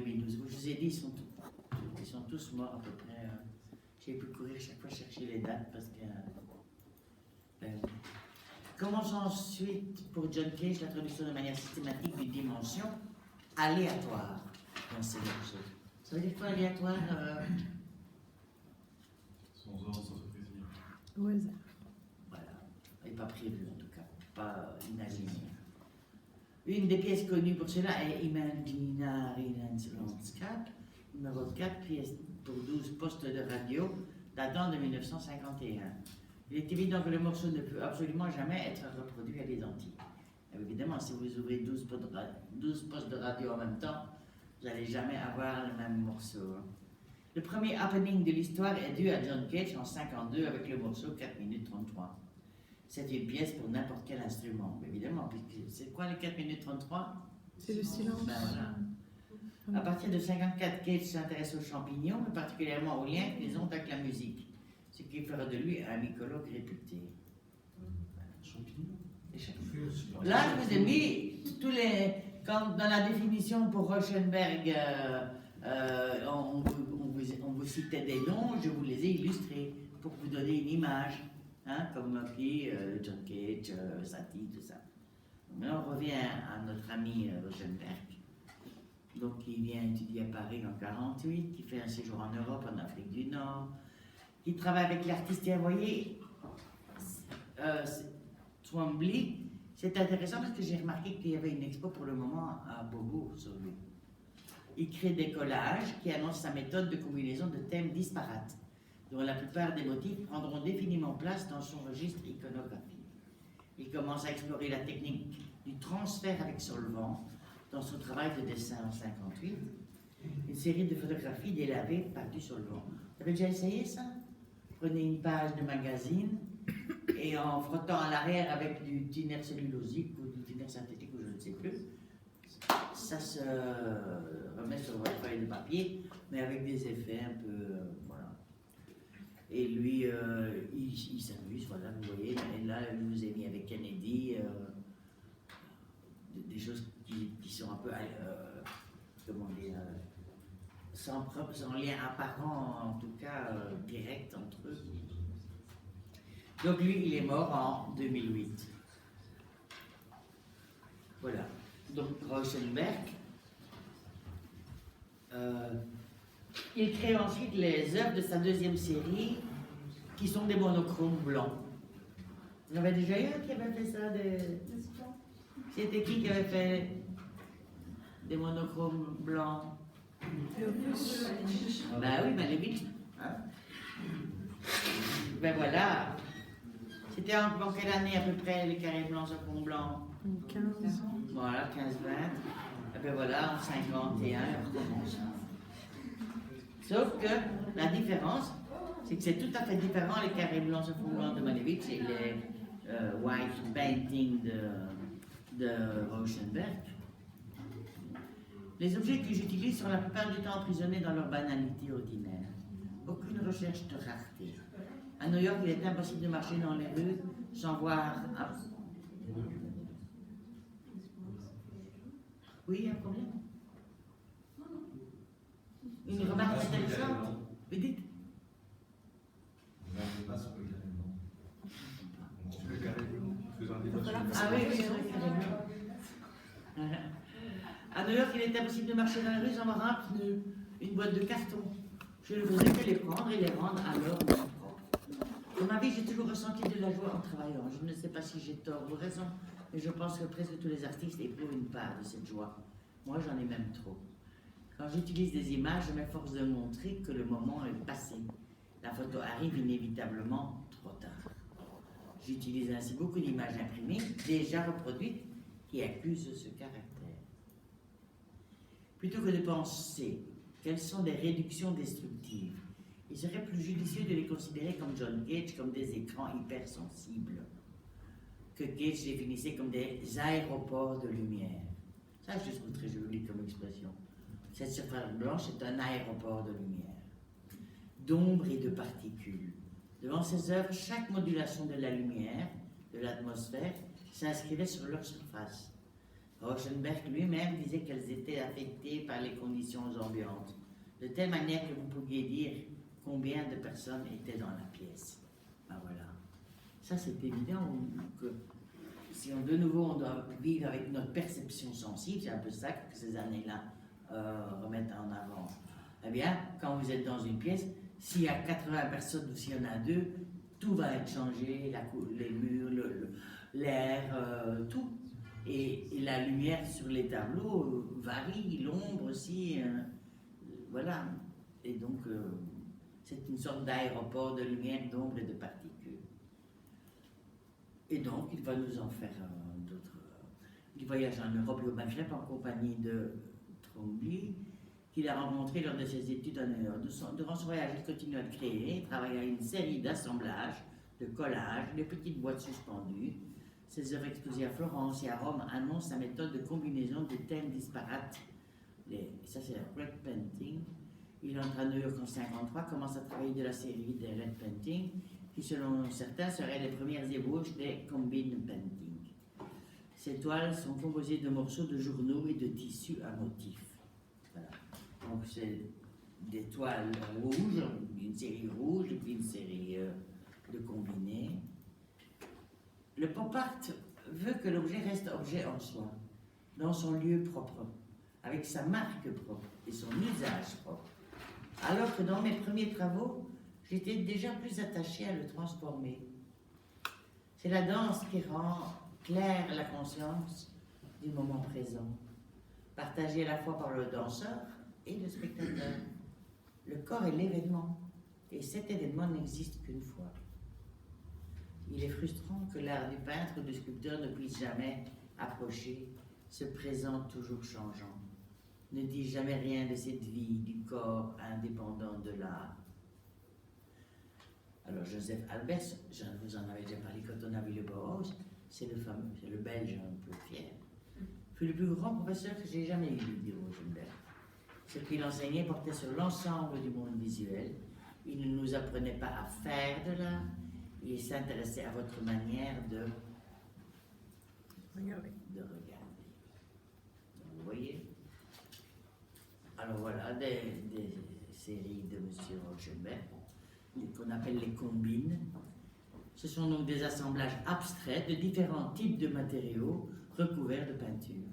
2012. Je vous ai dit, ils sont tous morts à peu près. J'ai pu courir chaque fois chercher les dates parce que... Commençons ensuite pour John Cage l'introduction de manière systématique d'une dimension aléatoire dans ces morceaux. Ça veut dire quoi aléatoire Sans ordre, sans précision. Au hasard. Voilà, et pas prévu en tout cas, pas imaginé. Une des pièces connues pour cela est Imaginary Landscape, numéro 4, pièce pour 12 postes de radio, datant de 1951. Il est évident que le morceau ne peut absolument jamais être reproduit à l'identique. Évidemment, si vous ouvrez 12 postes de radio en même temps, vous n'allez jamais avoir le même morceau. Le premier happening de l'histoire est dû à John Cage en 1952 avec le morceau 4 minutes 33. C'est une pièce pour n'importe quel instrument, évidemment. C'est quoi les 4 minutes 33? C'est le silence. Ben voilà. À partir de 1954, Cage s'intéresse aux champignons, mais particulièrement aux liens qu'ils ont avec la musique, ce qui fera de lui un mycologue réputé. Champignons. Les champignons. Là, je vous ai mis tous les... Quand dans la définition pour Rauschenberg, on vous citait des noms, je vous les ai illustrés pour vous donner une image, hein, comme John Cage, Satie, tout ça. Maintenant, on revient à notre ami Rauschenberg. Donc, il vient étudier à Paris en 1948, qui fait un séjour en Europe, en Afrique du Nord, qui travaille avec l'artiste, et vous voyez, Twombly. C'est intéressant parce que j'ai remarqué qu'il y avait une expo pour le moment à Beaubourg sur lui. Il crée des collages qui annoncent sa méthode de combinaison de thèmes disparates, dont la plupart des motifs prendront définitivement place dans son registre iconographique. Il commence à explorer la technique du transfert avec solvant dans son travail de dessin en 1958, une série de photographies délavées par du solvant. Vous avez déjà essayé ça? Prenez une page de magazine et en frottant à l'arrière avec du thinner cellulosique ou du thinner synthétique ou je ne sais plus, ça se remet sur votre feuille de papier, mais avec des effets un peu... voilà. Et lui, il s'amuse, voilà, vous voyez, et là, je vous ai mis avec Kennedy des choses qui sont un peu, comment dire, sans lien apparent, en tout cas direct entre eux. Donc lui, il est mort en 2008. Voilà. Donc Rauschenberg, il crée ensuite les œuvres de sa deuxième série, qui sont des monochromes blancs. Il y en avait déjà eu un qui avait fait ça, C'était qui avait fait des monochromes blancs? Ben oui, Malevich. Hein? Ben voilà. C'était en quelle année à peu près les carrés blancs sur fond blanc? 15. Voilà, 15-20. Et ben voilà, en 51, on recommence. Sauf que la différence, c'est que c'est tout à fait différent les carrés blancs sur fond blanc de Malevich et les white painting de Rauschenberg. Les objets que j'utilise sont la plupart du temps emprisonnés dans leur banalité ordinaire. Aucune recherche de rareté. À New York, il est impossible de marcher dans les rues sans voir... Oui, un problème? Une remarque intéressante? Vous dites? Ah oui, oui, c'est vrai. À New York, il est impossible de marcher dans les rues sans avoir une boîte de carton. Je ne faisais que les prendre et les rendre à leur nom propre. Dans ma vie, j'ai toujours ressenti de la joie en travaillant. Je ne sais pas si j'ai tort ou raison, mais je pense que presque tous les artistes éprouvent une part de cette joie. Moi, j'en ai même trop. Quand j'utilise des images, je m'efforce de montrer que le moment est passé. La photo arrive inévitablement trop tard. J'utilise ainsi beaucoup d'images imprimées, déjà reproduites, qui accusent ce caractère. Plutôt que de penser qu'elles sont des réductions destructives, il serait plus judicieux de les considérer comme John Cage, comme des écrans hypersensibles, que Cage définissait comme des aéroports de lumière. Ça, je trouve très joli comme expression. Cette surface blanche est un aéroport de lumière, d'ombre et de particules. Devant ces œuvres, chaque modulation de la lumière, de l'atmosphère, s'inscrivait sur leur surface. Rauschenberg lui-même disait qu'elles étaient affectées par les conditions ambiantes, de telle manière que vous pouviez dire combien de personnes étaient dans la pièce. Ben voilà. Ça, c'est évident que si de nouveau on doit vivre avec notre perception sensible, c'est un peu ça que ces années-là remettent en avant. Eh bien, quand vous êtes dans une pièce, s'il y a 80 personnes ou s'il y en a deux, tout va être changé, les murs, l'air, tout. Et la lumière sur les tableaux varie, l'ombre aussi, voilà. Et donc, c'est une sorte d'aéroport de lumière, d'ombre et de particules. Et donc, il va nous en faire d'autres. Il voyage en Europe et au Maghreb en compagnie de Trombley, qu'il a rencontré lors de ses études en Europe. Durant son voyage, il continue à créer, travaille à une série d'assemblages, de collages, de petites boîtes suspendues. Ses œuvres exposées à Florence et à Rome annoncent sa méthode de combinaison de thèmes disparates. Ça, c'est le red painting. Il entre à New York en 1953, commence à travailler de la série des red painting, qui, selon certains, seraient les premières ébauches des combine painting. Ces toiles sont composées de morceaux de journaux et de tissus à motifs. Voilà. Donc, c'est des toiles rouges, une série rouge, et puis une série de combinés. Le pop art veut que l'objet reste objet en soi, dans son lieu propre, avec sa marque propre et son usage propre. Alors que dans mes premiers travaux, j'étais déjà plus attachée à le transformer. C'est la danse qui rend claire la conscience du moment présent, partagée à la fois par le danseur et le spectateur. Le corps est l'événement, et cet événement n'existe qu'une fois. Il est frustrant que l'art du peintre ou du sculpteur ne puisse jamais approcher ce présent toujours changeant. Ne dit jamais rien de cette vie du corps indépendant de l'art. Alors Joseph Albers, je vous en avais déjà parlé quand on a vu le Bauhaus, c'est le Belge un peu fier, fut le plus grand professeur que j'ai jamais eu, dit Rauschenberg. Ce qu'il enseignait portait sur l'ensemble du monde visuel. Il ne nous apprenait pas à faire de l'art, il s'intéressait à votre manière de regarder. Vous voyez? Alors voilà, des séries de M. Rauschenberg, qu'on appelle les combines. Ce sont donc des assemblages abstraits de différents types de matériaux recouverts de peinture.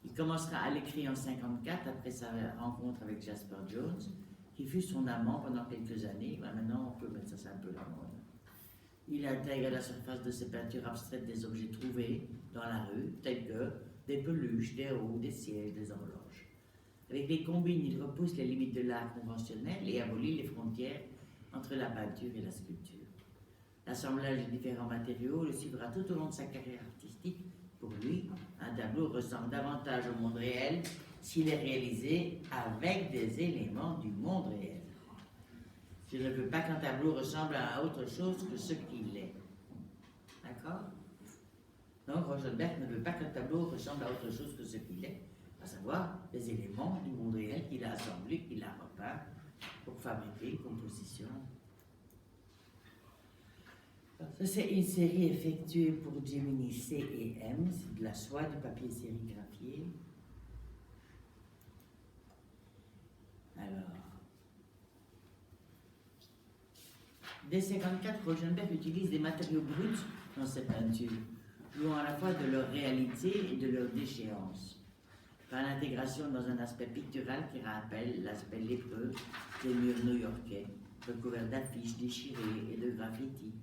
Il commencera à l'écrire en 1954 après sa rencontre avec Jasper Jones, qui fut son amant pendant quelques années. Ben maintenant, on peut mettre ça, c'est un peu la mode. Il intègre à la surface de ses peintures abstraites des objets trouvés dans la rue, tels que des peluches, des roues, des sièges, des horloges. Avec les combines, il repousse les limites de l'art conventionnel et abolit les frontières entre la peinture et la sculpture. L'assemblage de différents matériaux le suivra tout au long de sa carrière artistique. Pour lui, un tableau ressemble davantage au monde réel s'il est réalisé avec des éléments du monde réel. Je ne veux pas qu'un tableau ressemble à autre chose que ce qu'il est. D'accord? Donc, Rauschenberg ne veut pas qu'un tableau ressemble à autre chose que ce qu'il est, à savoir les éléments du monde réel qu'il a assemblés, qu'il a repeints pour fabriquer une composition. Ça, c'est une série effectuée pour Gemini C et M, c'est de la soie, du papier sérigraphié. Alors, dès 1954, Rauschenberg utilise des matériaux bruts dans ses peintures, jouant à la fois de leur réalité et de leur déchéance, par l'intégration dans un aspect pictural qui rappelle l'aspect lépreux des murs new-yorkais, recouverts d'affiches déchirées et de graffitis.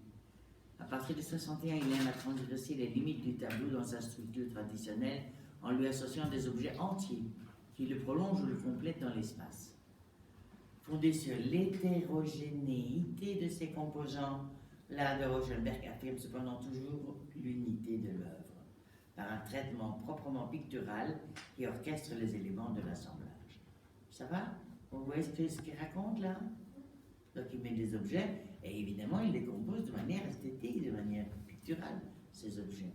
À partir de 1961, il aime à transgresser les limites du tableau dans sa structure traditionnelle en lui associant des objets entiers qui le prolongent ou le complètent dans l'espace. Fondé sur l'hétérogénéité de ses composants, l'art de Rauschenberg affirme cependant toujours l'unité de l'œuvre, par un traitement proprement pictural qui orchestre les éléments de l'assemblage. Ça va? Vous voyez ce qu'il raconte là? Donc il met des objets, et évidemment il les compose de manière esthétique, de manière picturale, ces objets.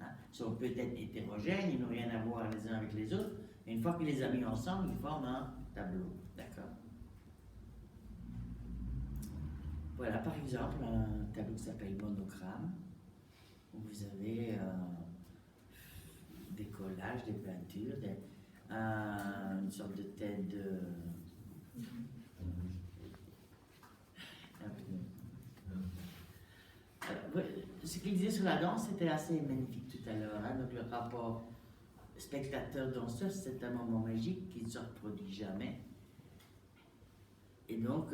Hein? Ils sont peut-être hétérogènes, ils n'ont rien à voir les uns avec les autres, mais une fois qu'il les a mis ensemble, ils forment un tableau. D'accord? Voilà par exemple un tableau qui s'appelle Monogramme, où vous avez des collages, des peintures, une sorte de tête de... Ce qu'il disait sur la danse, c'était assez magnifique tout à l'heure. Hein? Donc le rapport spectateur-danseur, c'est un moment magique qui ne se reproduit jamais. Et donc,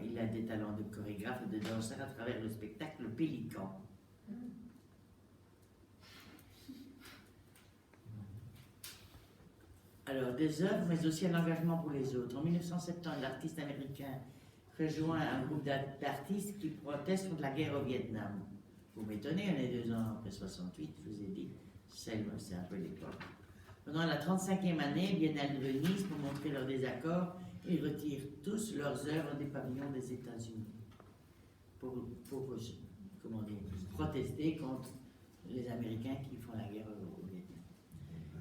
il a des talents de chorégraphe et de danseur à travers le spectacle Le Pélican. Alors, des œuvres, mais aussi un engagement pour les autres. En 1970, l'artiste américain rejoint un groupe d'artistes qui protestent contre la guerre au Vietnam. Vous m'étonnez, on est 2 ans après 68, je vous ai dit, c'est un peu l'époque. Pendant la 35e année, Biennale de Venise, pour montrer leur désaccord, ils retirent tous leurs œuvres des pavillons des États-Unis pour comment dire, protester contre les Américains qui font la guerre au Vietnam.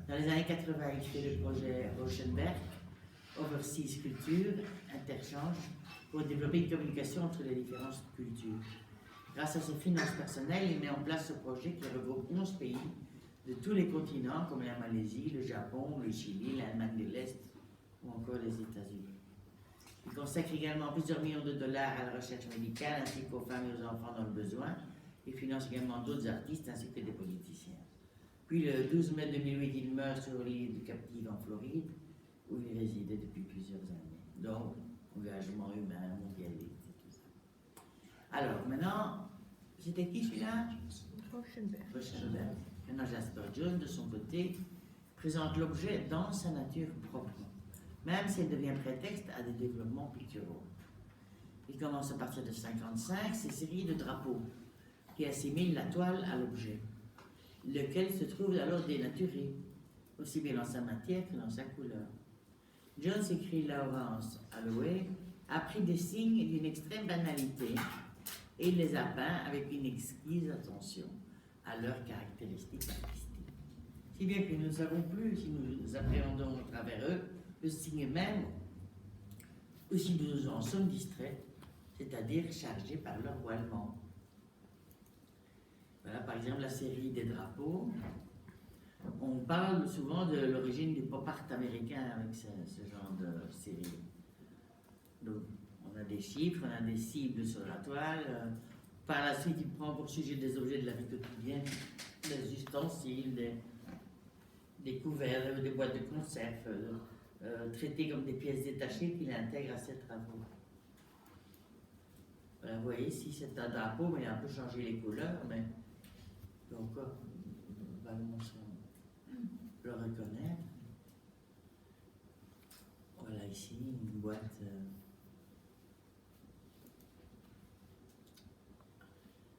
Dans les années 80, il fait le projet Rauschenberg, Overseas Culture, interchange, pour développer une communication entre les différentes cultures. Grâce à ses finances personnelles, il met en place ce projet qui regroupe 11 pays de tous les continents, comme la Malaisie, le Japon, le Chili, l'Allemagne de l'Est ou encore les États-Unis. Il consacre également plusieurs millions de dollars à la recherche médicale ainsi qu'aux femmes et aux enfants dans le besoin. Il finance également d'autres artistes ainsi que des politiciens. Puis le 12 mai 2008, il meurt sur l'île Captive en Floride, où il résidait depuis plusieurs années. Donc, engagement humain, mondialiste et tout ça. Alors, maintenant, c'était qui celui-là? Rauschenberg. Maintenant, Jasper John, de son côté, présente l'objet dans sa nature propre, même si elle devient prétexte à des développements picturaux. Il commence à partir de 1955 ces séries de drapeaux qui assimilent la toile à l'objet, lequel se trouve alors dénaturé, aussi bien dans sa matière que dans sa couleur. Jones, écrit Laurence Holloway, a pris des signes d'une extrême banalité et il les a peints avec une exquise attention à leurs caractéristiques artistiques. Si bien que nous ne savons plus si nous appréhendons à travers eux le signe même ou si nous en sommes distraits, c'est-à-dire chargés par leur voilement. Voilà par exemple la série des drapeaux. On parle souvent de l'origine du pop art américain avec ce genre de série. Donc, on a des chiffres, on a des cibles sur la toile. Par la suite, il prend pour sujet des objets de la vie quotidienne, des ustensiles, des couverts, des boîtes de conserve, traités comme des pièces détachées qu'il intègre à ses travaux. Voilà, vous voyez, ici c'est un drapeau, mais il a un peu changé les couleurs, mais donc on va le reconnaître. Voilà ici une boîte.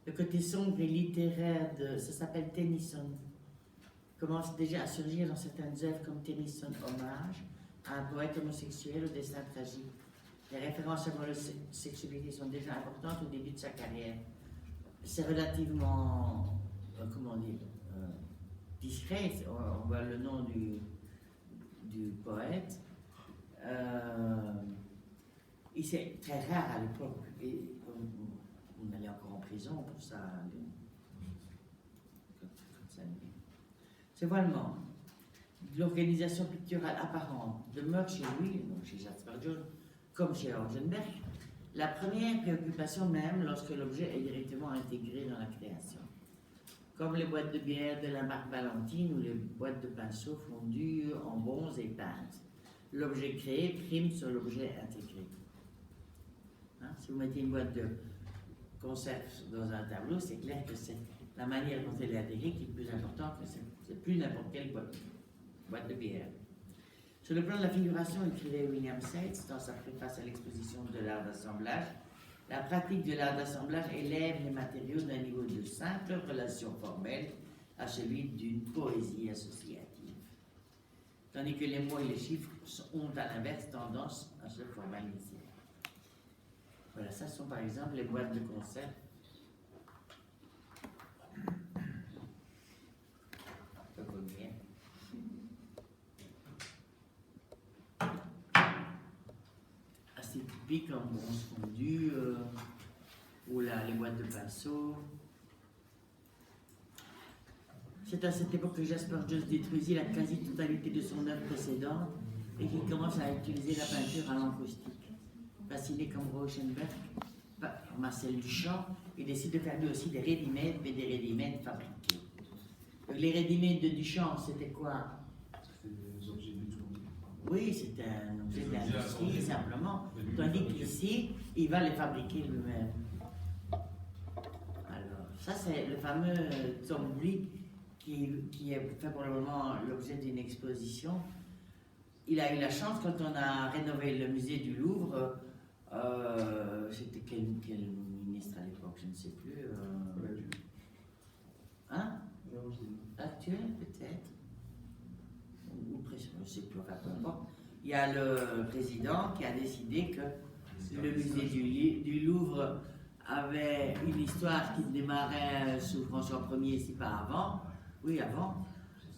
Le côté sombre et littéraire ça s'appelle Tennyson. Commence déjà à surgir dans certaines œuvres comme Tennyson Hommage à un poète homosexuel au destin tragique. Les références à l'homosexualité sont déjà importantes au début de sa carrière. C'est relativement, discret. On voit le nom du poète. Et c'est très rare à l'époque. On allait encore en prison pour ça. Ce voilement, l'organisation picturale apparente demeure chez lui, donc chez Jasper John, comme chez Rauschenberg, la première préoccupation même lorsque l'objet est directement intégré dans la création. Comme les boîtes de bière de la marque Valentine ou les boîtes de pinceaux fondues en bronze et peintes. L'objet créé prime sur l'objet intégré. Hein? Si vous mettez une boîte de conserve dans un tableau, c'est clair que c'est la manière dont elle est intégrée qui est plus importante que c'est plus n'importe quelle boîte de bière. Sur le plan de la figuration, écrivait William Seitz dans sa préface à l'exposition de l'art d'assemblage, la pratique de l'art d'assemblage élève les matériaux d'un niveau de simple relation formelle à celui d'une poésie associative. Tandis que les mots et les chiffres ont à l'inverse tendance à se formaliser. Voilà, ça sont par exemple les boîtes de conserve. Assez typique en bronze fondu, ou les boîtes de pinceau. C'est à cette époque que Jasper Johns détruisit la quasi-totalité de son œuvre précédente et qu'il commence à utiliser la peinture à l'encaustique. Fasciné comme Rauschenberg par Marcel Duchamp, il décide de faire lui aussi des ready-made, mais des ready-made fabriqués. Donc, les ready-made de Duchamp, c'était quoi? C'est des objets du tout. Oui, c'était un objet Des objets d'industrie, assemblés. simplement. Et lui, Tandis il fabriquait. qu'ici, il va les fabriquer lui-même. Alors, ça, c'est le fameux Zombie qui est fait pour le moment l'objet d'une exposition. Il a eu la chance, quand on a rénové le musée du Louvre, c'était quel ministre à l'époque, je ne sais plus. Hein? Actuel, peut-être. Ou président, je ne sais plus, enfin, peu importe. Il y a le président qui a décidé que le musée du Louvre avait une histoire qui démarrait sous François Ier, si pas avant, oui avant,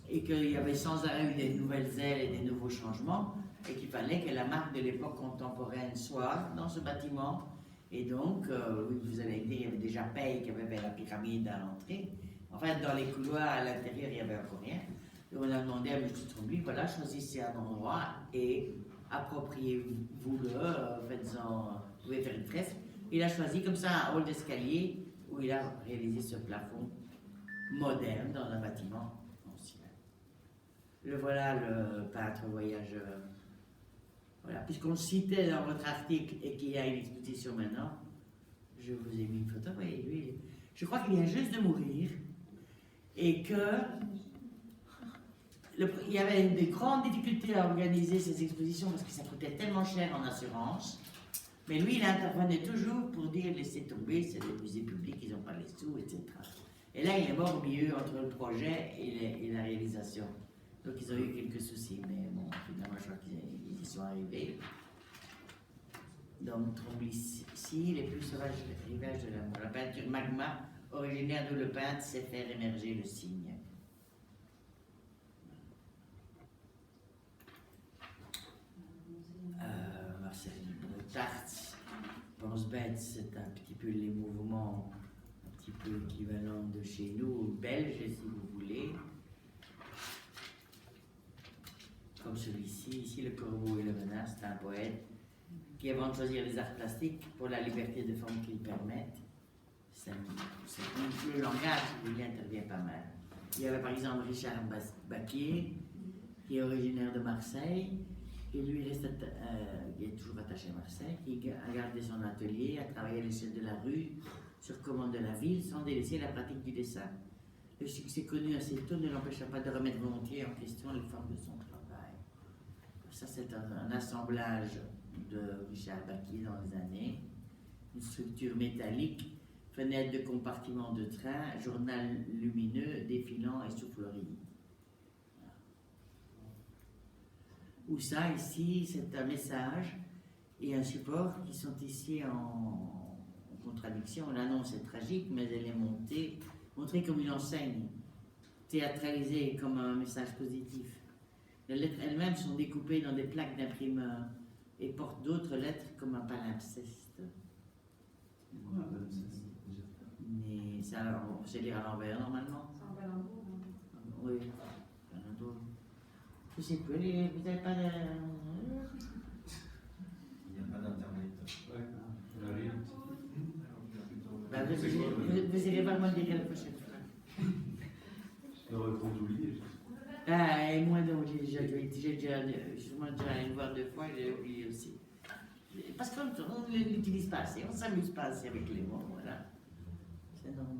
et qu'il y avait sans arrêt eu des nouvelles ailes et des nouveaux changements, et qu'il fallait que la marque de l'époque contemporaine soit dans ce bâtiment. Et donc, oui, vous allez dire, il y avait déjà Paye qui avait fait la pyramide à l'entrée. En fait, dans les couloirs, à l'intérieur, il n'y avait encore rien. Et on a demandé à M. Trombley, voilà, choisissez un endroit et appropriez-vous-le, faites-en, vous pouvez faire une fresque. Il a choisi comme ça un hall d'escalier où il a réalisé ce plafond moderne dans un bâtiment ancien. Le voilà, le peintre voyageur. Voilà, puisqu'on le citait dans votre article et qu'il y a une exposition maintenant, je vous ai mis une photo, voyez, lui, je crois qu'il vient juste de mourir et que il y avait des grandes difficultés à organiser ces expositions parce que ça coûtait tellement cher en assurance. Mais lui, il intervenait toujours pour dire laissez tomber, c'est des musées publics, ils n'ont pas les sous, etc. Et là, il est mort au milieu entre le projet et la réalisation. Donc, ils ont eu quelques soucis, mais bon, finalement, je crois qu'ils y sont arrivés. Donc, Trombley-ici, les plus sauvages rivages de l'amour. La peinture magma, originaire d'où le peintre sait faire émerger le cygne. Marcel Brotart, pense bête, c'est un petit peu les mouvements un petit peu équivalents de chez nous, belges, si vous voulez. Comme celui-ci, ici le corbeau et le renard, c'est un poète qui, avant de choisir les arts plastiques pour la liberté de forme qu'ils permettent, le langage, il intervient pas mal. Il y avait par exemple Richard Baquier, qui est originaire de Marseille, et lui il est toujours attaché à Marseille, qui a gardé son atelier, a travaillé à l'échelle de la rue, sur commande de la ville, sans délaisser la pratique du dessin. Le succès connu assez tôt ne l'empêcha pas de remettre volontiers en question les formes de son travail. Ça, c'est un assemblage de Richard Baquier dans les années, une structure métallique, fenêtre de compartiment de train, journal lumineux, défilant et soufflerie. Ou ça, ici, c'est un message et un support qui sont ici en contradiction. L'annonce est tragique, mais elle est montrée comme une enseigne, théâtralisée comme un message positif. Les lettres elles-mêmes sont découpées dans des plaques d'imprimeur et portent d'autres lettres comme un palimpseste. Mais ça, on sait lire à l'envers normalement. C'est un palembour. Oui, je sais plus, vous n'avez pas de... Il n'y a pas d'internet. Ben, vous irez pas me dire la prochaine fois. Je l'aurais trop oublié. Ah, et moi donc, je suis déjà allé le voir 2 fois, j'ai oublié aussi. Parce qu'on ne l'utilise pas assez, on ne s'amuse pas assez avec les mots, voilà. C'est normal.